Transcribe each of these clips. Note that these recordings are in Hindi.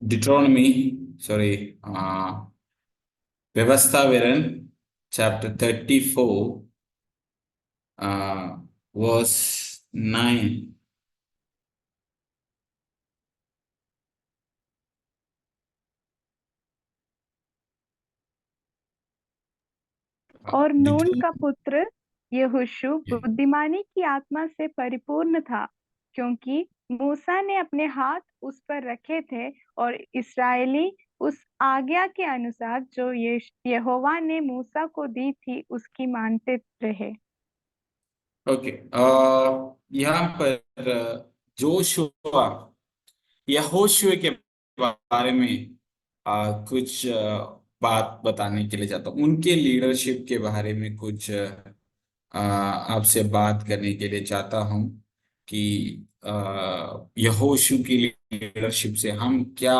डिट्रोनमी, सॉरी, व्यवस्था विवरण चैप्टर 34 वर्स 9। और नून का पुत्र यहोशू बुद्धिमानी की आत्मा से परिपूर्ण था, क्योंकि मूसा ने अपने हाथ उस पर रखे थे, और इस्राएली उस आज्ञा के अनुसार जो यहोवा ने मूसा को दी थी उसकी मानते रहे। ओके, यहाँ पर जोशुआ, यहोशुआ के बारे में कुछ बात बताने के लिए चाहता हूँ। उनके लीडरशिप के बारे में कुछ आपसे बात करने के लिए चाहता हूँ कि यहोशू की लीडरशिप से हम क्या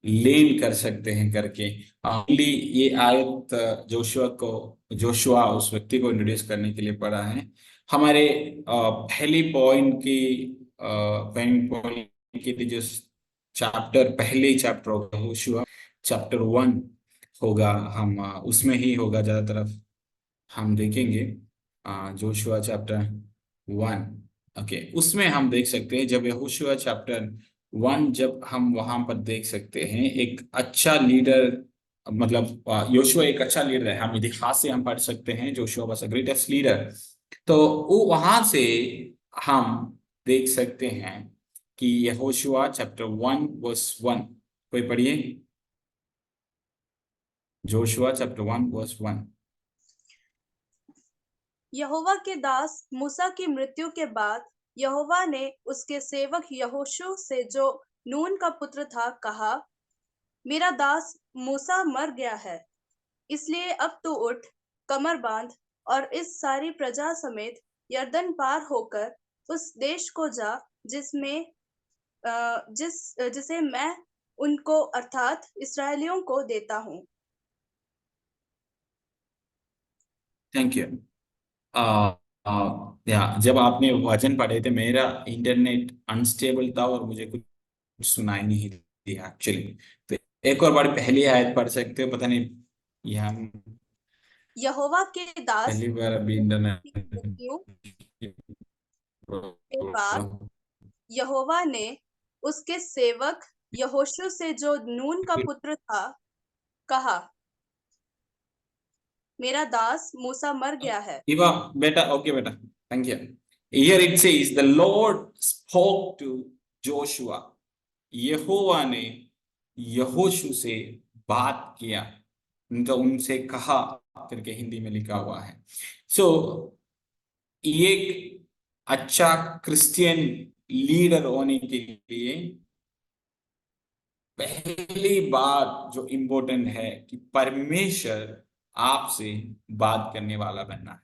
लेन कर सकते हैं करके। ओनली ये आयत जोशुआ उस व्यक्ति को इंट्रोड्यूस करने के लिए पढ़ा है। हमारे पहली पॉइंट की पॉइंट के लिए जो चैप्टर, पहले चैप्टर होगा यहोशुआ चैप्टर 1 होगा, हम उसमें ही होगा ज्यादा तरफ हम देखेंगे। जोशुआ चैप्टर 1, ओके, उसमें हम देख सकते हैं जब यहोशुआ चैप्टर 1, जब हम वहां पर देख सकते हैं एक अच्छा लीडर, मतलब योशुआ एक अच्छा लीडर है। हम इतिहास से हम पढ़ सकते हैं Joshua was a greatest leader. तो वो वहां से हम देख सकते हैं कि यहोशुआ चैप्टर 1 वर्स 1, कोई पढ़िए, जोशुआ चैप्टर 1 वर्स 1। यहोवा के दास मूसा की मृत्यु के बाद यहोवा ने उसके सेवक यहोशू से, जो नून का पुत्र था, कहा, मेरा दास मूसा मर गया है, इसलिए अब तू उठ, कमर बांध और इस सारी प्रजा समेत यरदन पार होकर उस देश को जा जिसमें जिसे मैं उनको अर्थात इसराइलियों को देता हूँ। Thank you. या जब आपने वचन पढ़े थे मेरा इंटरनेट अनस्टेबल था और मुझे कुछ सुनाई नहीं दिया एक्चुअली। तो एक और बार पहली आयत पढ़ सकते हो, पता नहीं यहाँ यहोवा के दास पहली बार अभी की इंटरनेट मृत्यु के बाद यहोवा ने उसके सेवक यहोशू से, जो नून का पुत्र था, कहा, मेरा दास मूसा मर गया है। इवा बेटा, ओके बेटा, thank you. Here it says the Lord spoke to Joshua, यहोवा ने यहोशू से बात किया, उनका उनसे कहा करके हिंदी में लिखा हुआ है। सो ये एक अच्छा क्रिश्चियन लीडर होने के लिए पहली बात जो इम्पोर्टेंट है कि परमेश्वर आपसे बात करने वाला बनना है।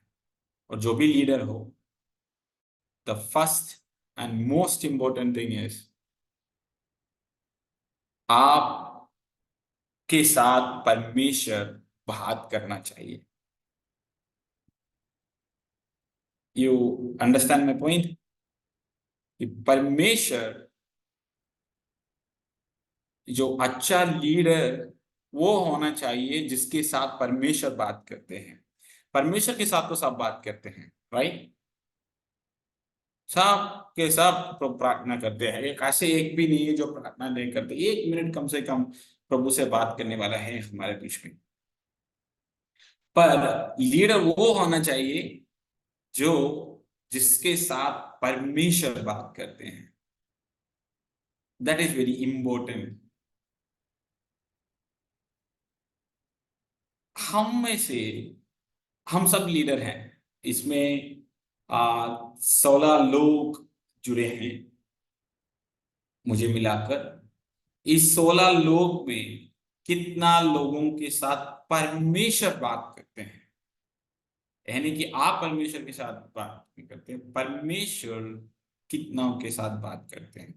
और जो भी लीडर हो, the first and most important thing is आप के साथ परमेश्वर बात करना चाहिए। You understand my point? कि परमेश्वर, जो अच्छा लीडर वो होना चाहिए जिसके साथ परमेश्वर बात करते हैं। परमेश्वर के साथ तो सब बात करते हैं, राइट? सब के सब प्रार्थना करते हैं, एक ऐसे एक भी नहीं है जो प्रार्थना नहीं करते। 1 मिनट कम से कम प्रभु से बात करने वाला है हमारे बीच में। पर लीडर वो होना चाहिए जो जिसके साथ परमेश्वर बात करते हैं। That is very important. हम में से हम सब लीडर हैं, इसमें 16 लोग जुड़े हैं मुझे मिलाकर। इस 16 लोग में कितना लोगों के साथ परमेश्वर बात करते हैं? यानी कि आप परमेश्वर के साथ बात नहीं करते, परमेश्वर कितनों के साथ बात करते हैं?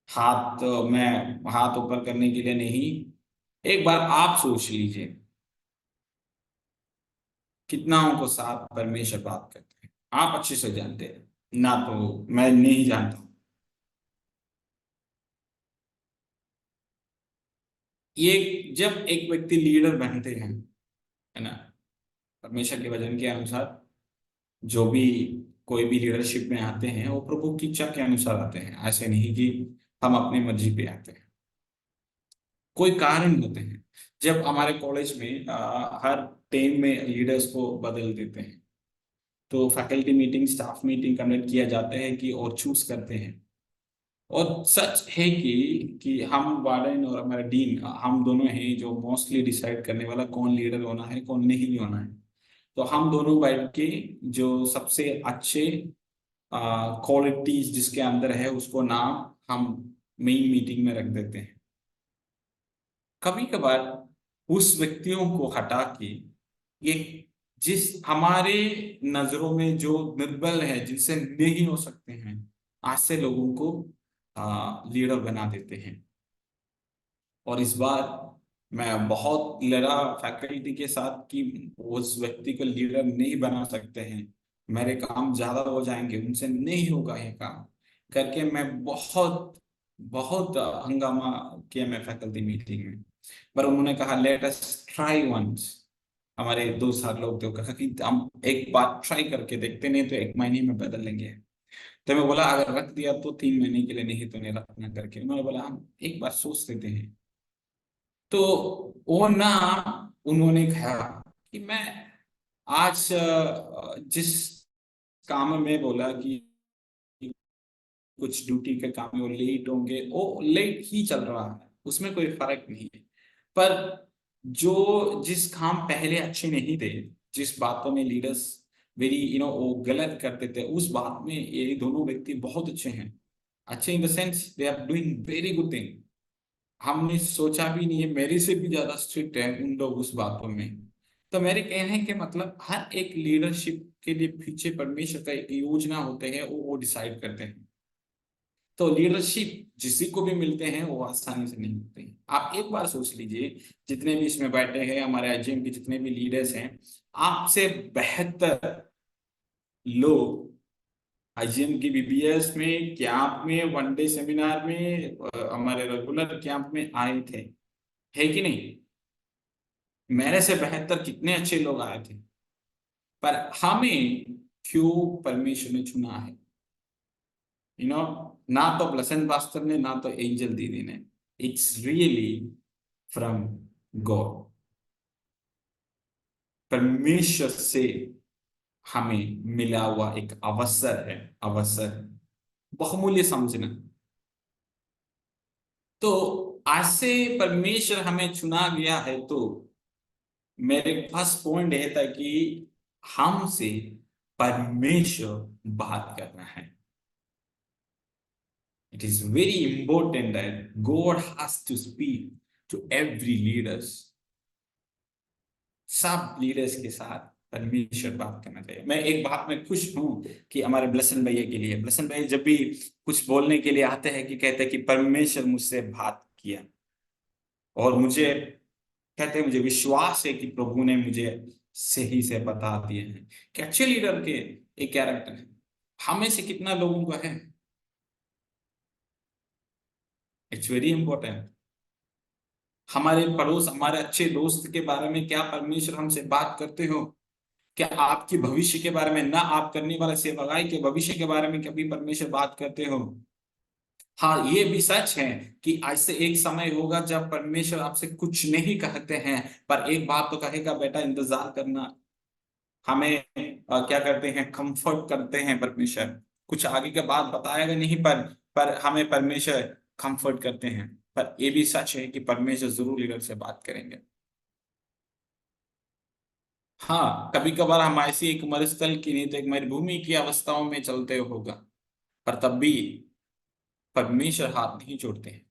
हाथ, मैं हाथ ऊपर करने के लिए नहीं, एक बार आप सोच लीजिए कितनाओं को साथ परमेश्वर बात करते हैं, आप अच्छे से जानते हैं ना, तो मैं नहीं जानता हूं। ये जब एक व्यक्ति लीडर बनते हैं, है ना, परमेश्वर के वचन के अनुसार, जो भी कोई भी लीडरशिप में आते हैं वो प्रभु की इच्छा के अनुसार आते हैं, ऐसे नहीं कि हम अपनी मर्जी पे आते हैं। कोई कारण होते हैं। जब हमारे कॉलेज में हर टेम में लीडर्स को बदल देते हैं, तो faculty meeting, staff meeting conduct किया जाता है कि और चूज करते हैं। और सच है कि हम वार्डन और हमारा डीन, हम दोनों हैं जो मोस्टली डिसाइड करने वाला कौन लीडर होना है कौन नहीं होना है। तो हम दोनों बैठ के जो सबसे अच्छे क्वालिटीज जिसके अंदर है उसको नाम हम मेन मीटिंग में रख देते हैं। कभी कभार उस व्यक्तियों को हटा के ये जिस हमारे नजरों में जो निर्बल है, जिनसे नहीं हो सकते हैं, ऐसे लोगों को लीडर बना देते हैं। और इस बार मैं बहुत लड़ा फैकल्टी के साथ कि उस व्यक्ति को लीडर नहीं बना सकते हैं, मेरे काम ज्यादा हो जाएंगे, उनसे नहीं होगा ये काम करके मैं बहुत बहुत हंगामा किया मैं फैकल्टी मीटिंग में। पर उन्होंने कहा लेट अस ट्राई वंस। हमारे 2 साल लोग थे, कहा कि हम एक बार ट्राई करके देखते, नहीं तो 1 महीने में बदल लेंगे। तो मैं बोला अगर रख दिया तो 3 महीने के लिए, नहीं तो नहीं रखना करके। उन्होंने बोला हम एक बार सोच लेते हैं। तो वो ना, उन्होंने कहा कि मैं आज जिस काम में बोला कि कुछ ड्यूटी के काम में वो लेट होंगे, वो लेट ही चल रहा है, उसमें कोई फर्क नहीं है। पर जो जिस काम पहले अच्छे नहीं थे, जिस बातों में लीडर्स वेरी वो गलत करते थे, उस बात में ये दोनों व्यक्ति बहुत अच्छे हैं। अच्छे in the sense they are doing very good thing. हमने सोचा भी नहीं है, मेरे से भी ज्यादा स्ट्रिक्ट है उन लोग उस बातों में। तो मेरे कहने के मतलब हर एक लीडरशिप के लिए पीछे परमेश्वर का एक योजना होते हैं, वो डिसाइड करते हैं। तो लीडरशिप जिसी को भी मिलते हैं वो आसानी से नहीं मिलते हैं। आप एक बार सोच लीजिए, जितने भी इसमें बैठे हैं हमारे आईजीएम के जितने भी लीडर्स हैं, आपसे बेहतर लोग आईजीएम की बीबीएस में, कैंप में, वनडे सेमिनार में, हमारे रेगुलर कैंप में आए थे, है कि नहीं? मेरे से बेहतर कितने अच्छे लोग आए थे, पर हमें क्यों परमेश्वर ने चुना है? ना तो ब्लेसेंट पास्टर ने, ना तो एंजल दीदी ने, इट्स रियली फ्रॉम गॉड। परमेश्वर से हमें मिला हुआ एक अवसर है, अवसर बहुमूल्य समझना। तो ऐसे परमेश्वर हमें चुना गया है। तो मेरे फर्स्ट पॉइंट ये था कि हमसे परमेश्वर बात करना है। It is very important that God has to speak to every leaders. सब लीडर्स के साथ परमेश्वर बात करना चाहिए। मैं एक बात में खुश हूं कि हमारे ब्लेसन भैया के लिए, ब्लेसन भैया जब भी कुछ बोलने के लिए आते हैं कि कहते हैं कि परमेश्वर मुझसे बात किया, और मुझे कहते हैं मुझे विश्वास है कि प्रभु ने मुझे सही से बता दिए हैं कि अच्छे लीडर के एक कैरेक्टर है। हमें से कितना लोगों का है? It's very important. हमारे पड़ोस, हमारे अच्छे दोस्त के बारे में क्या परमेश्वर हमसे बात करते हो? क्या आपके भविष्य के बारे में, ना आप करने वाले सेवकाई के भविष्य के बारे में कभी परमेश्वर बात करते हो? हाँ, ये भी सच है कि ऐसे एक समय होगा जब परमेश्वर आपसे कुछ नहीं कहते हैं, पर एक बात तो कहेगा, बेटा इंतजार करना। हमें क्या करते हैं, कंफर्ट करते हैं परमेश्वर। कुछ आगे के बात बताएगा नहीं, पर हमें परमेश्वर कंफर्ट करते हैं। पर ये भी सच है कि परमेश्वर जरूर लीडर से बात करेंगे। हाँ, कभी कभार हम ऐसी एक मरुस्थल की, नहीं तो एक मरुभूमि की अवस्थाओं में चलते होगा, पर तब भी परमेश्वर हाथ नहीं छोड़ते हैं।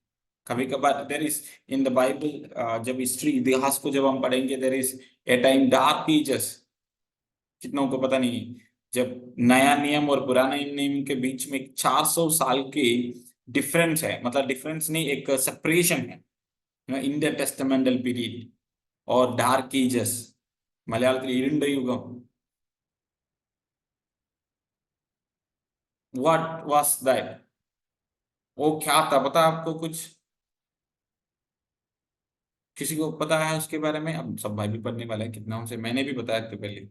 कभी कभार there is in the Bible, जब हिस्ट्री, इतिहास को जब हम पढ़ेंगे, there is a time dark ages. कितनों को पता नहीं, जब नया नियम और पुराने नियम के बीच में 400 साल की डिफरेंस है, मतलब डिफरेंस नहीं, एक सेपरेशन है, इंटर टेस्टामेंटल पीरियड और डार्क एजेस। മലയാളത്തിൽ ഇരുണ്ട യുഗം. What was that? वो क्या था, पता है आपको कुछ? किसी को पता है उसके बारे में? अब सब भाई भी पढ़ने वाला है, कितना उनसे मैंने भी बताया था पहले.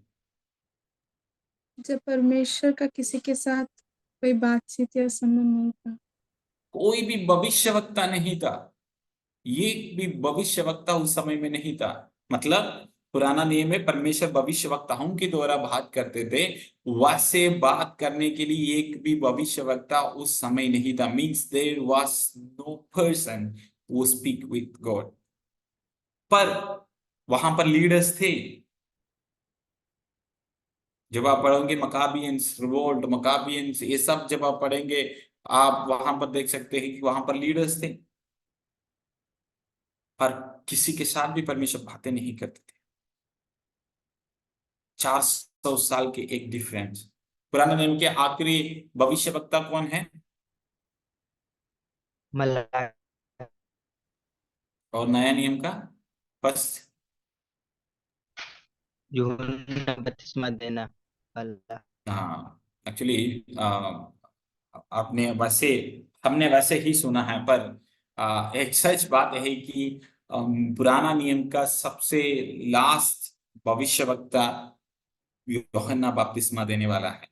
जब परमेश्वर का किसी के साथ कोई बातचीत या संबंध नहीं था। कोई भी भविष्यवक्ता नहीं था, ये भी भविष्यवक्ता उस समय में नहीं था. मतलब पुराना नियम में परमेश्वर भविष्यवक्ताओं के द्वारा बात करते थे, वैसे बात करने के लिए एक भी भविष्यवक्ता उस समय नहीं था. Means there was no person who speak with God. पर वहां पर लीडर्स थे. जब आप पढ़ोगे मकाबियंस रिवोल्ट, मकाबियंस, ये सब जब आप पढ़ेंगे, आप वहां पर देख सकते हैं कि वहां पर लीडर्स थे, पर किसी के साथ भी परमेश्वर बातें नहीं करते थे. 400 साल के एक डिफरेंस. पुराने नियम के आखिरी भविष्यवक्ता कौन है? मलाकी। और नया नियम का फर्स्ट? यूहन्ना बपतिस्मा देना वाला। हाँ, एक्चुअली आपने वैसे, हमने वैसे ही सुना है, पर एक सच बात है कि पुराना नियम का सबसे लास्ट भविष्यवक्ता यूहन्ना बपतिस्मा देने वाला है.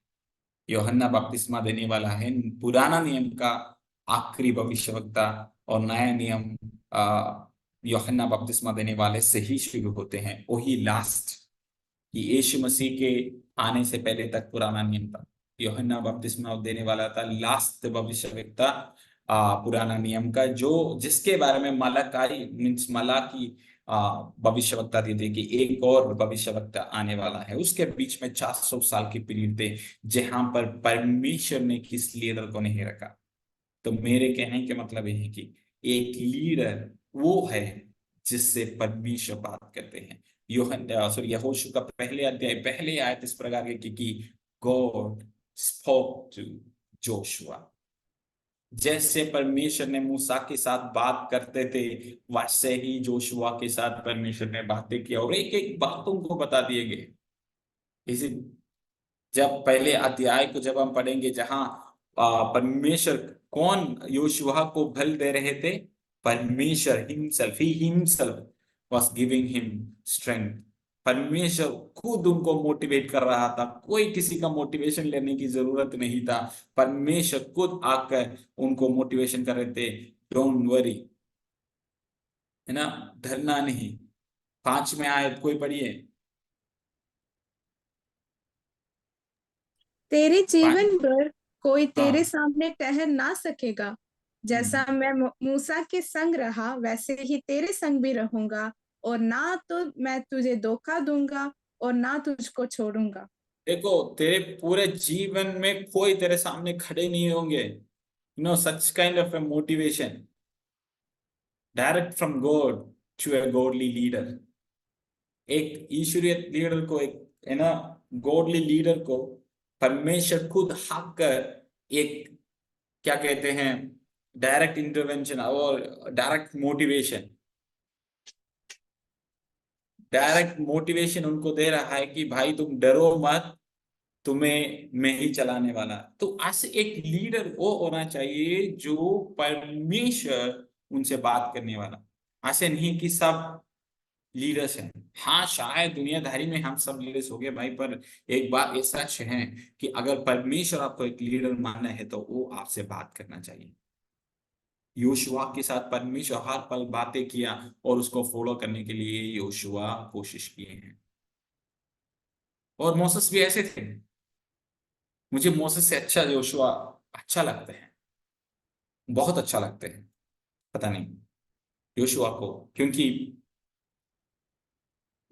यूहन्ना बपतिस्मा देने वाला है पुराना नियम का आखिरी भविष्यवक्ता. और नया नियम यूहन्ना बपतिस्मा देने वाले से ही शुरू होते हैं, वही लास्ट. कि यीशु मसीह के आने से पहले तक पुराना नियम था, यूहन्ना बपतिस्मा देने वाला था लास्ट भविष्यवक्ता पुराना नियम का, जो जिसके बारे में मलाकी मीन्स मलाकी भविष्यवक्ता दी थी कि एक और भविष्यवक्ता आने वाला है. उसके बीच में 400 साल की पीरियड थे जहां पर परमेश्वर ने किस लीडर को नहीं रखा. तो मेरे कहने के मतलब ये है कि एक लीडर वो है जिससे परमेश्वर बात करते हैं. यहोशू का पहले अध्याय पहले आयत इस प्रकार के कि गॉड स्पोक टू जोशुआ. जैसे परमेश्वर ने मूसा के साथ बात करते थे, वैसे ही जोशुआ के साथ परमेश्वर ने बातें की और एक एक बातों को बता दिए गए. इसी जब पहले अध्याय को जब हम पढ़ेंगे, जहां परमेश्वर कौन योशुआ को बल दे रहे थे? परमेश्वर himself, he himself was giving him strength. परमेश्वर खुद उनको मोटिवेट कर रहा था, कोई किसी का मोटिवेशन लेने की जरूरत नहीं था. परमेश्वर खुद आकर उनको मोटिवेशन कर रहे थे. डोंट वरी, है ना, डरना नहीं. 5वें आयत कोई पढ़िए. तेरे जीवन भर कोई तेरे हाँ. सामने ठहर ना सकेगा। जैसा मैं मूसा के संग रहा वैसे ही तेरे संग भी रहूंगा, और ना तो मैं तुझे धोखा दूंगा और ना तुझको छोड़ूंगा। देखो, तेरे पूरे जीवन में कोई तेरे सामने खड़े नहीं होंगे. Such kind of a motivation direct from God to a godly leader. एक ईश्वरीय लीडर को, एक है ना गॉडली लीडर को परमेश्वर खुद हाक कर एक, क्या कहते हैं, डायरेक्ट इंटरवेंशन और डायरेक्ट मोटिवेशन उनको दे रहा है कि भाई तुम डरो मत, तुम्हें मैं ही चलाने वाला. तो ऐसे एक लीडर वो होना चाहिए जो परमेश्वर उनसे बात करने वाला. ऐसे नहीं कि सब लीडर्स हैं. हाँ, शायद दुनियादारी में हम सब लीडर्स हो गए भाई, पर एक बात ये सच है कि अगर परमेश्वर आपको एक लीडर मानना है तो वो आपसे बात करना चाहिए. योशुआ के साथ परमेश्वर हर पल बातें किया और उसको फॉलो करने के लिए योशुआ कोशिश किए हैं. और मोसेस भी ऐसे थे. मुझे मोसेस से अच्छा योशुआ अच्छा लगता है, बहुत अच्छा लगता है. पता नहीं योशुआ को, क्योंकि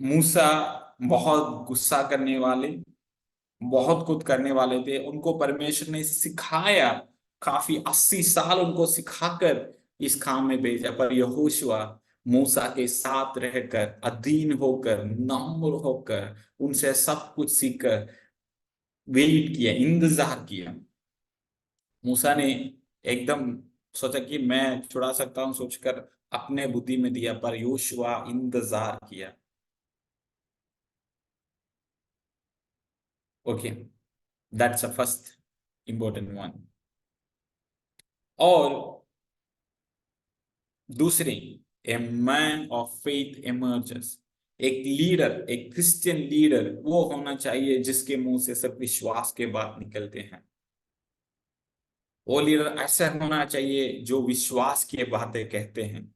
मूसा बहुत गुस्सा करने वाले, बहुत कुछ करने वाले थे. उनको परमेश्वर ने सिखाया, काफी 80 साल उनको सिखाकर इस काम में भेजा. पर यहोशुआ मूसा के साथ रहकर, अधीन होकर, नम्र होकर, उनसे सब कुछ सीखकर वेट किया, इंतजार किया. मूसा ने एकदम सोचा कि मैं छुड़ा सकता हूं सोचकर अपने बुद्धि में दिया, पर योशुआ इंतजार किया. Okay, that's a first important one. और दूसरी, a man of faith emerges. एक लीडर, एक क्रिश्चियन लीडर वो होना चाहिए जिसके मुंह से सिर्फ विश्वास के बात निकलते हैं। वो लीडर ऐसा होना चाहिए जो विश्वास की बातें कहते हैं।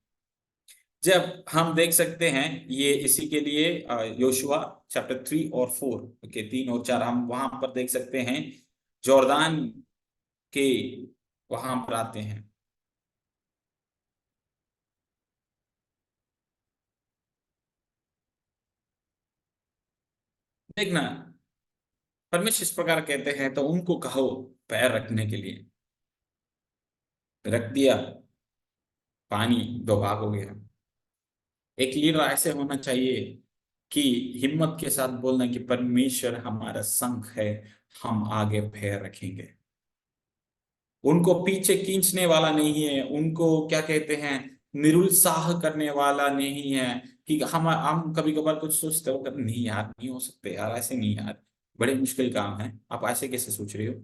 जब हम देख सकते हैं ये इसी के लिए योशुआ चैप्टर 3 और 4, ओके 3 और 4, हम वहां पर देख सकते हैं जॉर्दान के वहां पर आते हैं। देखना, परमेश्वर इस प्रकार कहते हैं तो उनको कहो पैर रखने के लिए, रख दिया, पानी 2 भाग हो गया। एक लीडर ऐसे होना चाहिए कि हिम्मत के साथ बोलना कि परमेश्वर हमारा संग है, हम आगे पैर रखेंगे। उनको पीछे खींचने वाला नहीं है, उनको क्या कहते हैं, निरुत्साह करने वाला नहीं है कि हम कभी कभार कुछ सोचते हो नहीं यार, नहीं हो सकते यार, ऐसे नहीं यार, बड़े मुश्किल काम है, आप ऐसे कैसे सोच रहे हो।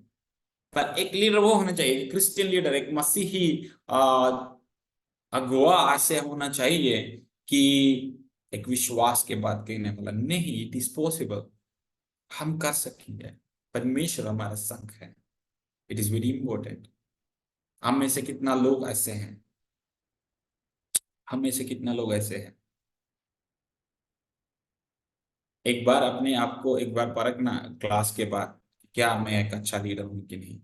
पर एक लीडर वो होना चाहिए, क्रिश्चियन लीडर, एक मसीही अगुआ ऐसे होना चाहिए कि एक विश्वास के बात कहने वाला नहीं, इट इज पॉसिबल, हम कर सकेंगे, परमेश्वर हमारा संग है। It is very important. हम में से कितना लोग ऐसे हैं, हम में से कितना लोग ऐसे हैं। एक बार अपने आप को एक बार परखना क्लास के बाद, क्या मैं एक अच्छा लीडर हूं कि नहीं।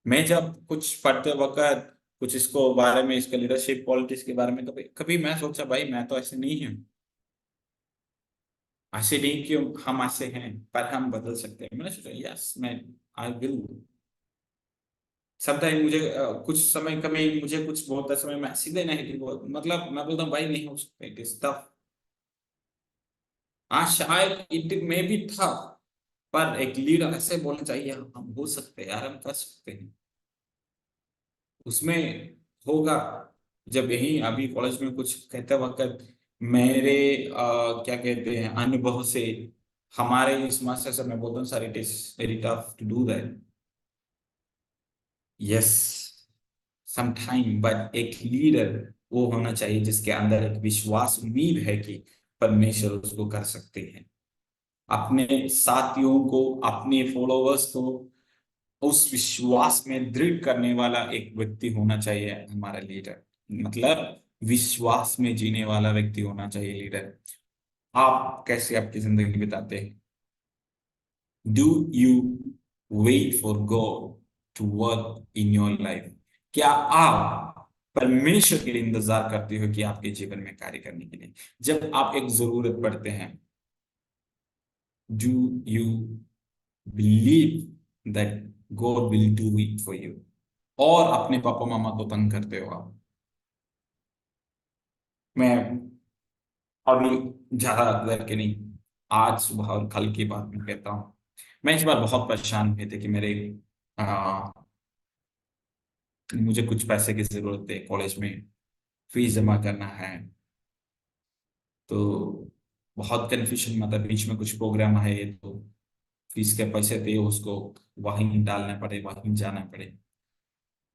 मैं जब कुछ पढ़ते वक्त कुछ इसको बारे में, इसके लीडरशिप पॉलिटिक्स के बारे में, कभी कभी मैं सोचा भाई मैं तो ऐसे नहीं हूँ, ऐसे नहीं क्यों, हम ऐसे हैं पर हम बदल सकते हैं। मैंने सोचा यस मैं, आई विल। समटाइम मुझे कुछ समय कभी मुझे कुछ बोलता समय मैं सीधे नहीं मतलब मैं बोलता हूँ भाई नहीं हो सकता, इट इज टफ। हाँ शायद इट में भी था, पर एक लीडर ऐसे बोलना चाहिए हम हो सकते हैं यार, हम कर सकते हैं। उसमें होगा, जब यही अभी कॉलेज में कुछ कहते वक्त मेरे क्या कहते हैं अनुभव से, हमारे इस मास्टर से मैं बोलता हूँ sir it is very tough to do that, yes some time, but एक लीडर वो होना चाहिए जिसके अंदर एक विश्वास, उम्मीद है कि परमेश्वर उसको कर सकते हैं। अपने साथियों को, अपने फॉलोअर्स को उस विश्वास में दृढ़ करने वाला एक व्यक्ति होना चाहिए हमारा लीडर। मतलब विश्वास में जीने वाला व्यक्ति होना चाहिए लीडर। आप कैसे आपकी जिंदगी बिताते हैं? Do you wait for God to work in your life? क्या आप परमेश्वर के लिए इंतजार करते हो कि आपके जीवन में कार्य करने के लिए, जब आप एक जरूरत पड़ते हैं? Do you believe that God will do it for you? और अपने पापा मामा को तंग करते हो आप? मैं अभी ज्यादा देर के नहीं, आज सुबह और कल की बात मैं कहता हूँ। मैं इस बार बहुत परेशान हुए थे कि मेरे आ, मुझे कुछ पैसे की जरूरत है, कॉलेज में फीस जमा करना है। तो बहुत कन्फ्यूजन, मतलब बीच में कुछ प्रोग्राम है तो फीस के पैसे थे उसको वहीं डालने पड़े, वहीं जाना पड़े।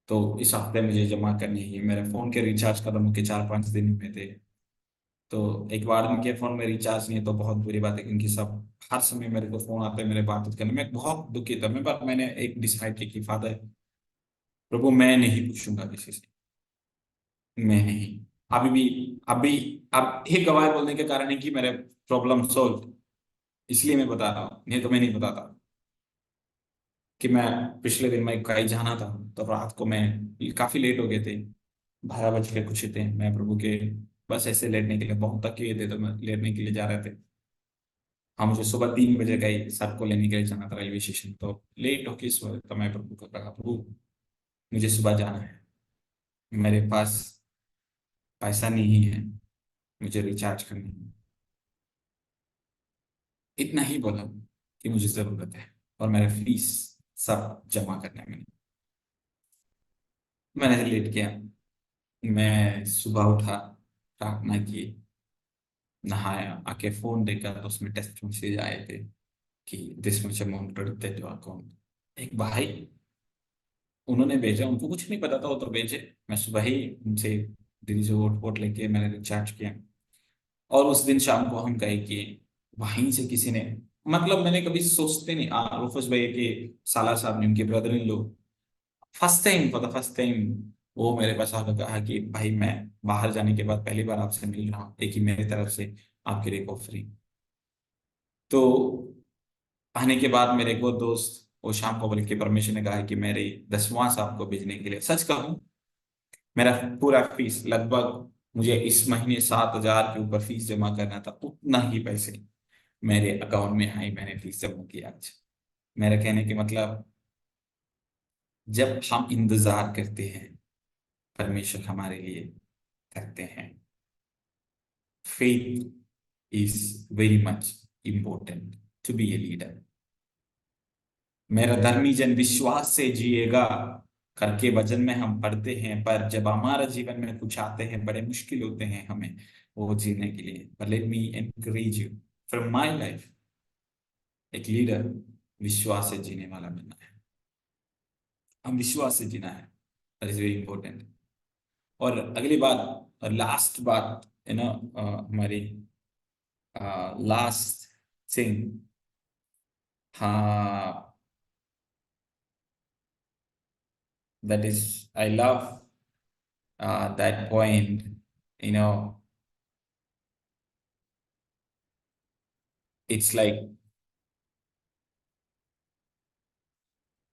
तो इस हफ्ते मुझे जमा करनी है। मेरे फोन के रिचार्ज खत्म होके 4-5 दिन में थे। तो एक बार उनके फोन में रिचार्ज नहीं है तो बहुत बुरी बात है, क्योंकि सब हर समय मेरे को फोन आते हैं मेरे बातचीत करने में, बहुत दुखी था मैं। पर मैंने एक डिसाइड किया कि फादर प्रभु मैं नहीं पूछूंगा किसी से, मैं नहीं। अभी भी, अभी अब एक गवाह बोलने के कारण है कि मेरे प्रॉब्लम सॉल्व, इसलिए मैं बता रहा हूँ, नहीं तो मैं नहीं बताता। कि मैं पिछले दिन मैं कहीं जाना था, तो रात को मैं काफी लेट हो गए थे, 12 बज के कुछ थे। मैं प्रभु के बस ऐसे लेटने के लिए बहुत थके हुए थे, तो मैं लेटने के लिए जा रहे थे। हाँ मुझे सुबह 3 बजे का ही सर को लेने के लिए जाना था रेलवे स्टेशन, तो लेट हो के इस वक्त तो मैं प्रभु को कहा प्रभु मुझे सुबह जाना है, मेरे पास पैसा नहीं है, मुझे रिचार्ज करनी है। इतना ही बोला कि मुझे जरूरत है और मेरा फीस सब जमा करने में। मैंने लेट किया, मैं सुबह उठा, प्रार्थना की, नहाया, आके फोन देखा तो उसमें टेक्स्ट मैसेज आए थे कि this much amount credited to account. एक भाई उन्होंने भेजा, उनको कुछ नहीं पता था, वो तो भेजे। मैं सुबह ही उनसे दीदी से वोट वोट लेके मैंने रिचार्ज किया। और उस दिन शाम को हम गए कि वहीं से किसी ने, मतलब मैंने कभी सोचते नहीं, रूफस भाई के साला साहब ने, उनके ब्रदर इन लोग, first time for the first time वो मेरे पास आकर कहा कि भाई मैं बाहर जाने के बाद पहली बार आपसे मिल रहा हूँ, एक ही मेरी तरफ से आपके लिए ऑफरिंग। तो आने के बाद मेरे को दोस्त वो शाम को बोले कि परमिशन ने कहा है कि मेरे 10वां साहब को भेजने के लिए। सच कहूँ, मेरा पूरा फीस लगभग, मुझे इस महीने 7,000 के ऊपर फीस जमा करना था, उतना ही पैसे मेरे अकाउंट में आई, मैंने फीस जमा किया आज। मेरा कहने के मतलब, जब हम इंतजार करते हैं, परमेश्वर हमारे लिए करते हैं। Faith is very much important to be a leader. मेरा धर्मी जन विश्वास से जिएगा करके वचन में हम पढ़ते हैं, पर जब हमारा जीवन में कुछ आते हैं, बड़े मुश्किल होते हैं हमें वो जीने के लिए। पर let me encourage you from my life, एक लीडर विश्वास से जीने वाला बनना है। हम विश्वास से जीना है, दैट इज वेरी इंपॉर्टेंट। और अगली बात और लास्ट बात, हमारी लास्ट थिंग, हाँ, that is, I love that point, you know, it's like,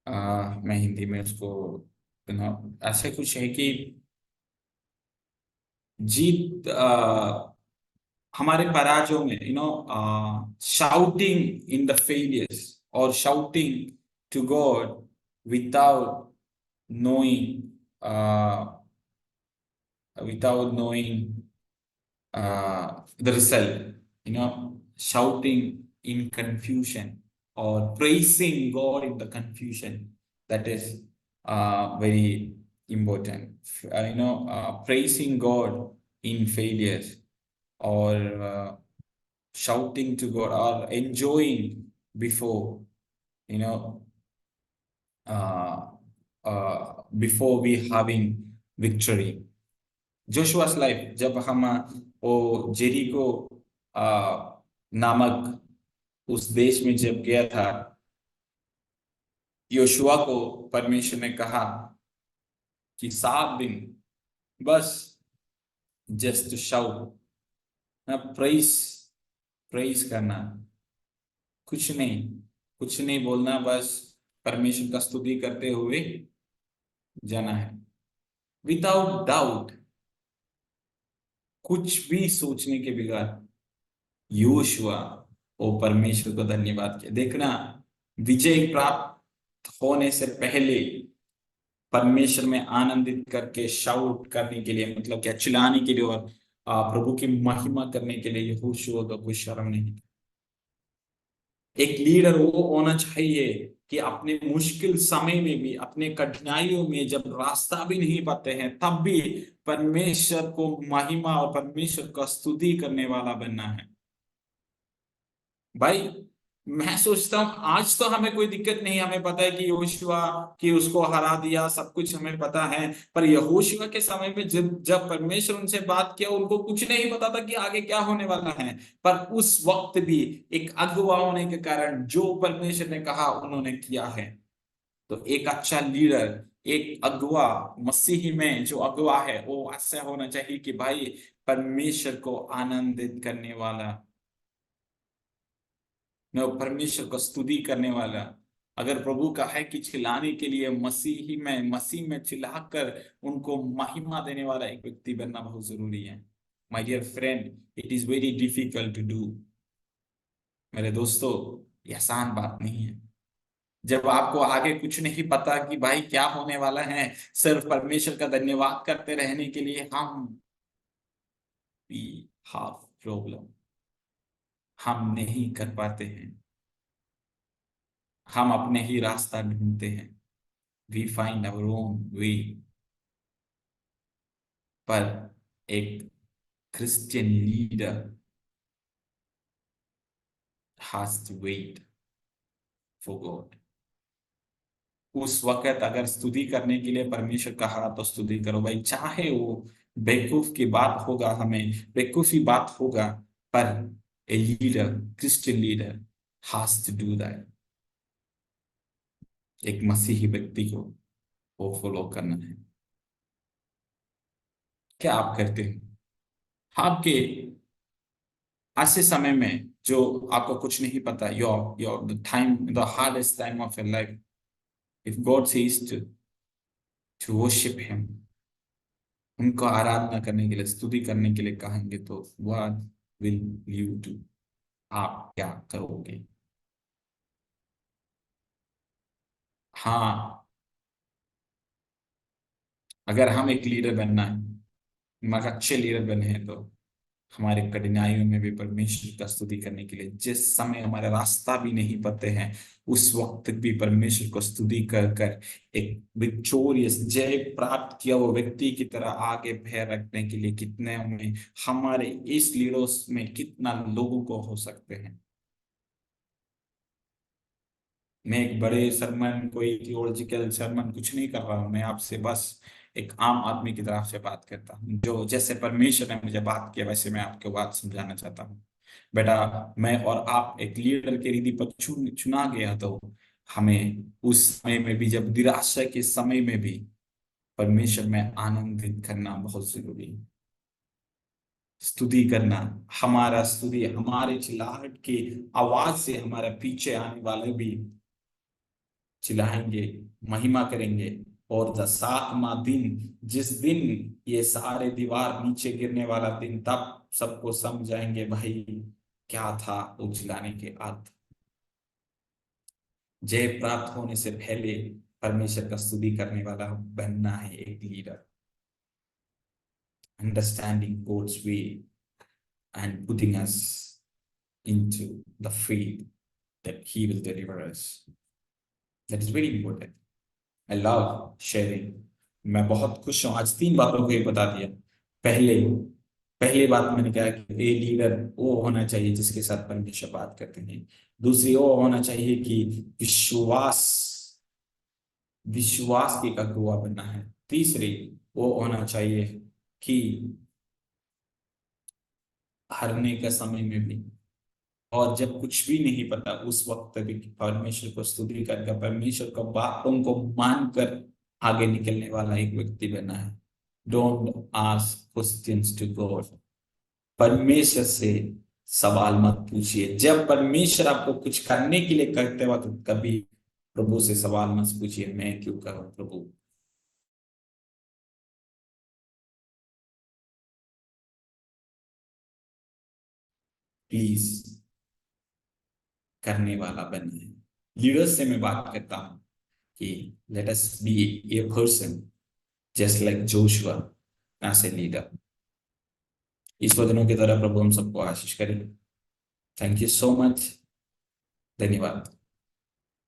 मैं हिंदी में उसको, ऐसे कुछ है कि जीत हमारे पराजयों में, shouting in the failures or shouting to God without knowing, without knowing the result, shouting in confusion or praising God in the confusion. That is very important. Praising God in failures, or shouting to God, or enjoying before, you know, uh, before we having victory. Joshua's life, जब हम वो जेरिको नामक उस देश में जब गया था, योशुआ को परमेश्वर ने कहा कि 7 दिन बस, जस्ट शाउट, प्रेस प्रेस करना, कुछ नहीं, कुछ नहीं बोलना, बस परमेश्वर का स्तुति करते हुए जाना है, विदाउट डाउट, कुछ भी सोचने के बगैर। योशुआ ओ परमेश्वर को धन्यवाद किया। देखना, विजय प्राप्त होने से पहले परमेश्वर में आनंदित करके शाउट करने के लिए, मतलब क्या, चिल्लाने के लिए और प्रभु की महिमा करने के लिए यहोशुआ का कोई शर्म नहीं। एक लीडर वो होना चाहिए कि अपने मुश्किल समय में भी, अपने कठिनाइयों में जब रास्ता भी नहीं पाते हैं, तब भी परमेश्वर को महिमा और परमेश्वर का स्तुति करने वाला बनना है। भाई मैं सोचता हूँ आज तो हमें कोई दिक्कत नहीं, हमें पता है कि यहोशुआ कि उसको हरा दिया, सब कुछ हमें पता है। पर यहोशुआ के समय में जब जब परमेश्वर उनसे बात किया, उनको कुछ नहीं पता था कि आगे क्या होने वाला है। पर उस वक्त भी एक अगुवा होने के कारण जो परमेश्वर ने कहा उन्होंने किया है। तो एक अच्छा लीडर, एक अगुवा, मसीही में जो अगुवा है, वो ऐसा होना चाहिए कि भाई परमेश्वर को आनंदित करने वाला, मैं परमेश्वर को स्तुति करने वाला। अगर प्रभु का है कि चिल्लाने के लिए, मसीह में चिल्लाकर उनको महिमा देने वाला एक व्यक्ति बनना बहुत जरूरी है। My dear friend, it is very difficult to do. मेरे दोस्तों, ये आसान बात नहीं है। जब आपको आगे कुछ नहीं पता कि भाई क्या होने वाला है, सिर्फ परमेश्वर का धन्यवाद करते रहने के लिए हम वी हैव प्रॉब्लम, हम नहीं कर पाते हैं। हम अपने ही रास्ता ढूंढते हैं, we find our own way. पर एक Christian leader has to wait, for God. उस वक्त अगर स्तुति करने के लिए परमेश्वर कहा तो स्तुति करो भाई, चाहे वो बेवकूफ की बात होगा, हमें बेवकूफी बात होगा, पर a leader, Christian leader has to do that. एक मसीही व्यक्ति को वो फॉलो करना है। क्या आप करते हैं आपके ऐसे समय में जो आपको कुछ नहीं पता, your the time, the hardest time of your life, if God says to worship him, उनको आराधना करने के लिए, स्तुति करने के लिए कहेंगे, तो व्हाट विल यू डू? आप क्या करोगे? हाँ, अगर हम एक लीडर बनना है, हम एक अच्छे लीडर बने हैं, तो हमारे कठिनाइयों में भी परमेश्वर का स्तुति करने के लिए, जिस समय हमारा रास्ता भी नहीं पते हैं, उस वक्त भी परमेश्वर को स्तुति कर कर एक विक्टोरियस, जय प्राप्त किया वो व्यक्ति की तरह आगे पैर रखने के लिए कितने में हमारे इस लीडर्स में कितना लोगों को हो सकते हैं। मैं एक बड़े सरमन, कोई थियोलॉजिकल सरमन कुछ नहीं कर रहा हूं, मैं आपसे बस एक आम आदमी की तरफ से बात करता हूँ, जो जैसे परमेश्वर ने मुझे बात किया वैसे मैं आपको बात समझाना चाहता हूँ। बेटा, मैं और आप एक लीडर के रीति पर चुना गया, तो हमें उस समय में भी, जब निराशा के समय में भी परमेश्वर में आनंदित करना बहुत जरूरी है। स्तुति करना, हमारा स्तुति, हमारे चिल्लाहट की आवाज से हमारे पीछे आने वाले भी चिल्लाएंगे, महिमा करेंगे। और 7वां दिन, जिस दिन ये सारे दीवार नीचे गिरने वाला दिन, तब सबको समझाएंगे भाई क्या था वो चिल्लाने के अर्थ। जय प्राप्त होने से पहले परमेश्वर का स्तुति करने वाला बनना है एक leader. Understanding God's way and putting us into the faith that he will deliver us. That is very important. I love sharing. मैं बहुत खुश हूँ, आज 3 बातों को ये बता दिया। पहले बात मैंने कहा कि ए लीडर वो होना चाहिए जिसके साथ परमेश्वर बात करते हैं। दूसरी, वो होना चाहिए कि विश्वास की का गवाह बनना है। तीसरी, वो होना चाहिए कि हारने का समय में भी, और जब कुछ भी नहीं पता उस वक्त भी परमेश्वर को स्तुति करके, परमेश्वर को बातों को मानकर आगे निकलने वाला एक व्यक्ति बना है। Don't ask questions to God. परमेश्वर से सवाल मत पूछिए। जब परमेश्वर आपको कुछ करने के लिए कहते वक्त, तो कभी प्रभु से सवाल मत पूछिए मैं क्यों करूं प्रभु। प्लीज करने वाला बनिए। लीडर्स से मैं बात करता हूं कि let us be a person just like Joshua as a leader. इस वचनों की तरह प्रभु हम सबको आशीष करें। Thank you so much. धन्यवाद।